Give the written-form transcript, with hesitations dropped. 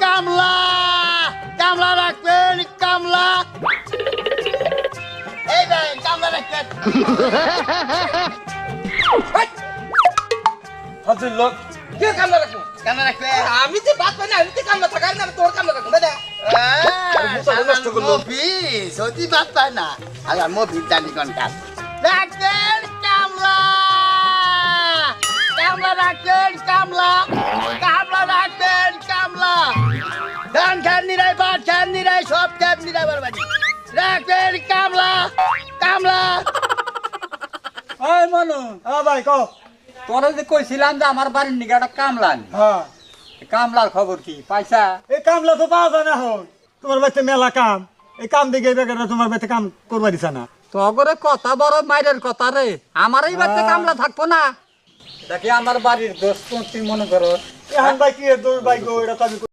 কামলা কামলা রাখবেন কামলা এই ভাই কামলা রাখবেন হাজির লোক কে কামলা রাখবো কামলা রাখবেন আমি যে বাদ পাই না আমি তো কামলা থাকার না তোর কামলা রাখবো দাদা নষ্ট করলো। মফিস অতি বাদ পায় না আল্লাহ মফিস জানি কোনটা রাখবেন কামলা কামলা রাখবেন কামলা কামলা রাখবেন কামলা ধান খান নিরাই পাট খান নিরাই সব খান নিরাই বারবারি রাখবেন কামলা কামলা ওই মনু হ্যাঁ ভাই কও। তোরা যে কইছিলাম যে আমার বাড়ির নিগাটা কামলা নি। হ্যাঁ কামলার খবর কি পয়সা এই কামলা তো পাওয়া যায় না এখন তোমার বাড়িতে মেলা কাম এই কাম দেখে এই বেকাররা তোমার বাড়িতে কাম করবা দিছে না তগরে কথা বড় মাইরের কথা রে আমার এই বাড়িতে কামলা থাকবো না দেখি আমার বাড়ির দোষ তুই মনে করো এখন ভাই কি এর দোষ ভাই গো এটা তো আমি